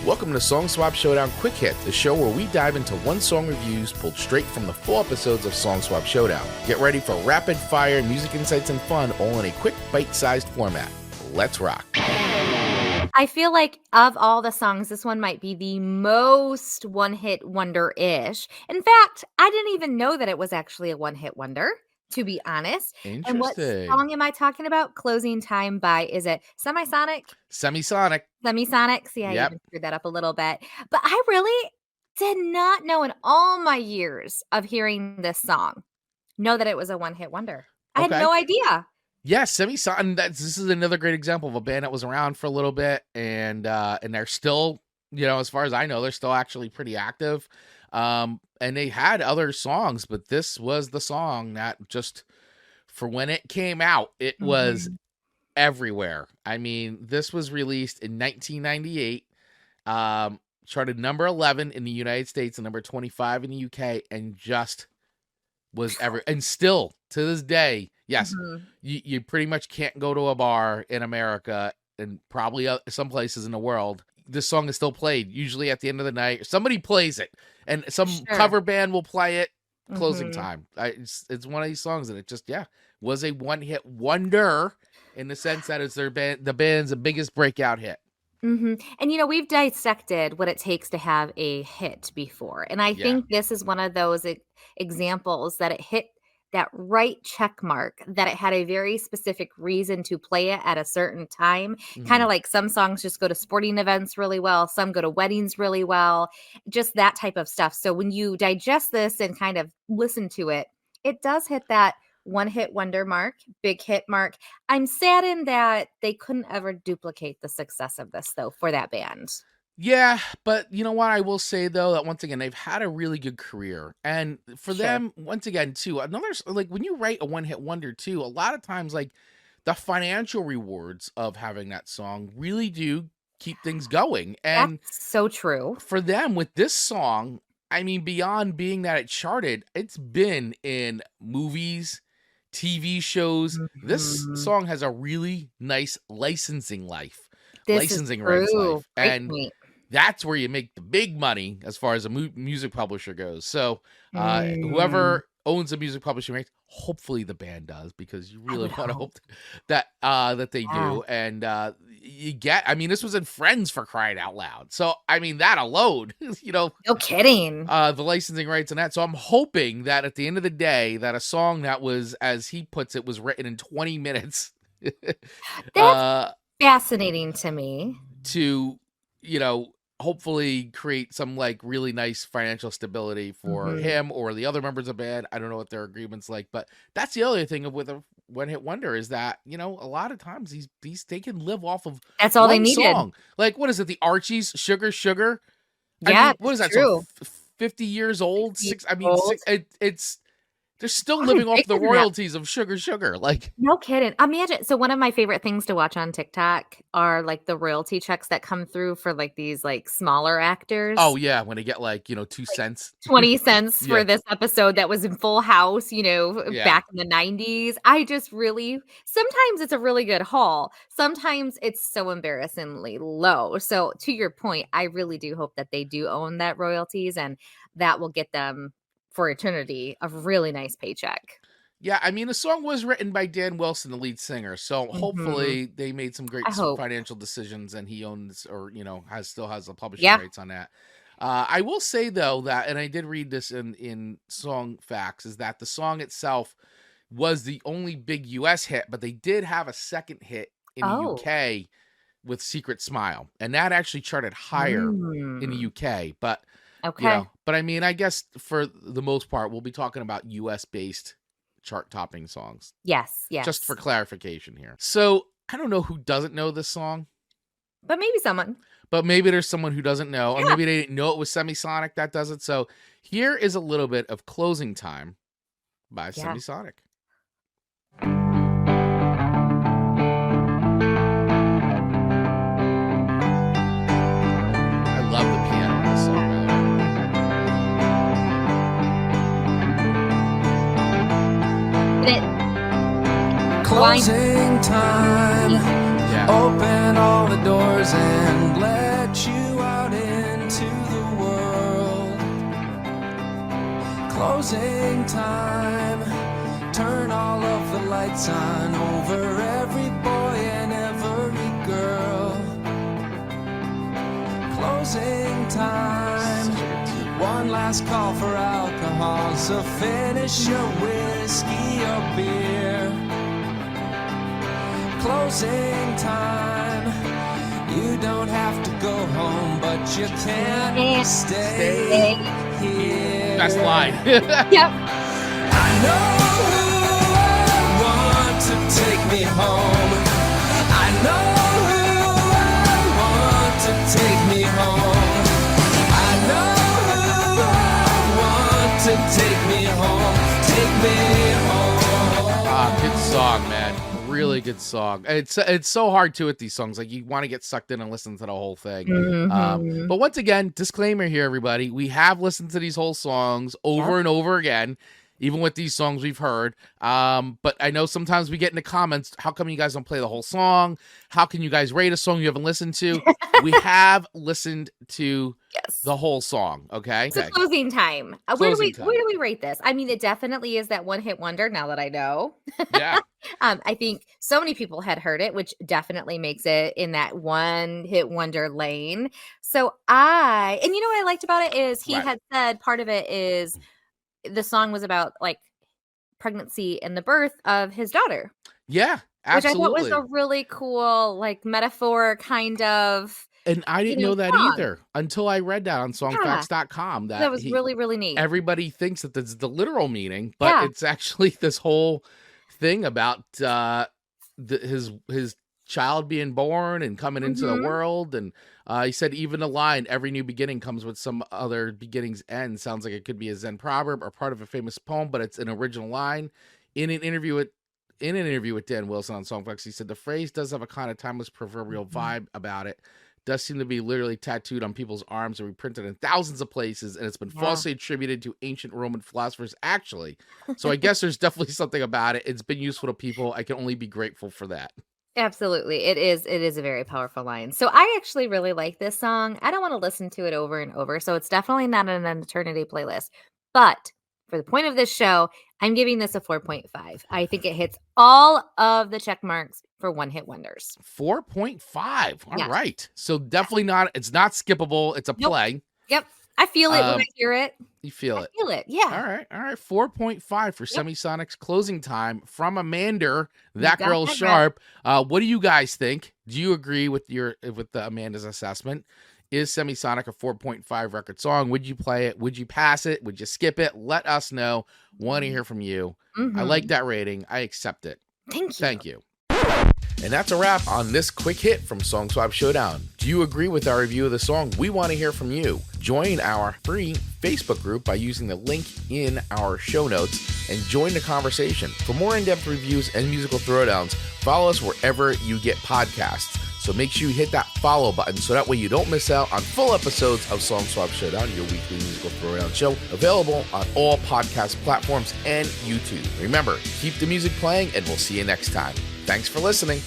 Welcome to Song Swap Showdown Quick Hit, the show where we dive into one song reviews pulled straight from the full episodes of Song Swap Showdown. Get ready for rapid fire music insights and fun, all in a quick bite-sized format. Let's rock. I feel like of all the songs, this one might be the most one-hit wonder-ish. In fact, I didn't even know that it was actually a one-hit wonder, to be honest. Interesting. And what song am I talking about? Closing Time by, is it Semisonic? Semisonic. Semisonic. See, I even screwed that up a little bit. But I really did not know in all my years of hearing this song, know that it was a one-hit wonder. I had no idea. Yeah, Semisonic. This is another great example of a band that was around for a little bit, and they're still, as far as I know, they're still actually pretty active. And they had other songs, but this was the song that just, for when it came out, it was everywhere. I mean, this was released in 1998, charted number 11 in the United States and number 25 in the UK, and just was and still to this day, yes, you pretty much can't go to a bar in America and probably some places in the world. This song is still played, usually at the end of the night. Somebody plays it, and some cover band will play it. Closing Time. It's one of these songs that it just, was a one-hit wonder in the sense that it's the band's biggest breakout hit. And, we've dissected what it takes to have a hit before. And I think this is one of those examples that it hit that right check mark, that it had a very specific reason to play it at a certain time. Kind of like some songs just go to sporting events really well. Some go to weddings really well, just that type of stuff. So when you digest this and kind of listen to it, it does hit that one hit wonder mark, big hit mark. I'm saddened that they couldn't ever duplicate the success of this, though, for that band. Yeah, but you know what? I will say, though, that once again, they've had a really good career. And for them, once again, too, when you write a one-hit wonder, too, a lot of times, the financial rewards of having that song really do keep things going. And that's so true. For them, with this song, I mean, beyond being that it charted, it's been in movies, TV shows. This song has a really nice licensing rights life. And that's where you make the big money as far as a music publisher goes. So whoever owns a music publishing rights, hopefully the band does, because you really want to hope that they do. And this was in Friends, for crying out loud. So, I mean, that alone, no kidding. The licensing rights and that. So I'm hoping that at the end of the day, that a song that was, as he puts it, was written in 20 minutes. That's fascinating to me. To, hopefully create some really nice financial stability for him or the other members of the band. I don't know what their agreement's like, but that's the other thing with a one-hit wonder is that, a lot of times they can live off of that's all they needed. Song. Like, what is it? The Archies, Sugar, Sugar. Yeah, I mean, what is that? True. So 50 years old. It's they're still living off the royalties of Sugar, Sugar. No kidding. Imagine. So one of my favorite things to watch on TikTok are the royalty checks that come through for these smaller actors. Oh yeah, when they get 2 cents, 20 cents for this episode that was in Full House, back in the 90s. I just sometimes it's a really good haul. Sometimes it's so embarrassingly low. So to your point, I really do hope that they do own that royalties, and that will get them for eternity a really nice paycheck. Yeah, I mean, the song was written by Dan Wilson, the lead singer, so hopefully they made some great financial decisions, and he owns, or still has the publishing rights on that. I will say, though, that, and I did read this in Song Facts, is that the song itself was the only big U.S. hit, but they did have a second hit in the UK with Secret Smile, and that actually charted higher in the UK, but but I mean, I guess for the most part, we'll be talking about US-based chart-topping songs. Yes. Just for clarification here. So, I don't know who doesn't know this song. But maybe someone. But maybe there's someone who doesn't know, or maybe they didn't know it was Semisonic that does it. So, here is a little bit of Closing Time by Semisonic. I love the piano in this song. Closing time. Open all the doors and let you out Closing time. Turn all of the lights on over every boy and every girl. Closing time. One last call for alcohol, so finish your whiskey or beer. Closing time. You don't have to go home, but you can't stay here. Best line. Yep. I know who I want to take me home. I know who I want to take me home. I know who I want to take me home. Take me home. Ah, good song, man. Really good song. It's so hard too with these songs. Like, you want to get sucked in and listen to the whole thing. But once again, disclaimer here, everybody. We have listened to these whole songs over and over again, even with these songs we've heard. But I know sometimes we get in the comments, how come you guys don't play the whole song? How can you guys rate a song you haven't listened to? We have listened to the whole song. Okay. It's closing time. Where do we rate this? I mean, it definitely is that one-hit wonder, now that I know. Yeah. I think so many people had heard it, which definitely makes it in that one-hit wonder lane. So and you know what I liked about it is he had said part of it is the song was about like pregnancy and the birth of his daughter. Yeah, absolutely. Which I thought was a really cool, like, metaphor kind of. And I didn't know that song. either until I read that on songfacts.com. That was really, really neat. Everybody thinks that that's the literal meaning, but it's actually this whole thing about his child being born and coming into the world. And he said even the line, every new beginning comes with some other beginning's end, sounds like it could be a Zen proverb or part of a famous poem, but it's an original line. In an interview with Dan Wilson on Songfacts, he said the phrase does have a kind of timeless proverbial vibe about it. Does seem to be literally tattooed on people's arms and reprinted in thousands of places, and it's been falsely attributed to ancient Roman philosophers, actually. So I guess there's definitely something about it. It's been useful to people. I can only be grateful for that. Absolutely. It is a very powerful line. So I actually really like this song. I don't want to listen to it over and over, so it's definitely not an eternity playlist. But for the point of this show, I'm giving this a 4.5. I think it hits all of the check marks for one-hit wonders. 4.5. All right. So definitely not, it's not skippable. It's a play. Yep. I feel it when I hear it. You feel it. I feel it. Yeah. All right. 4.5 for Semisonic's closing time from Amanda. That girl's sharp. What do you guys think? Do you agree with the Amanda's assessment? Is Semisonic a 4.5 record song? Would you play it? Would you pass it? Would you skip it? Let us know. Want to hear from you. I like that rating. I accept it. Thank you. And that's a wrap on this quick hit from Song Swap Showdown. Do you agree with our review of the song? We want to hear from you. Join our free Facebook group by using the link in our show notes and join the conversation. For more in-depth reviews and musical throwdowns, follow us wherever you get podcasts. So make sure you hit that follow button so that way you don't miss out on full episodes of Song Swap Showdown, your weekly musical throwdown show, available on all podcast platforms and YouTube. Remember, keep the music playing, and we'll see you next time. Thanks for listening.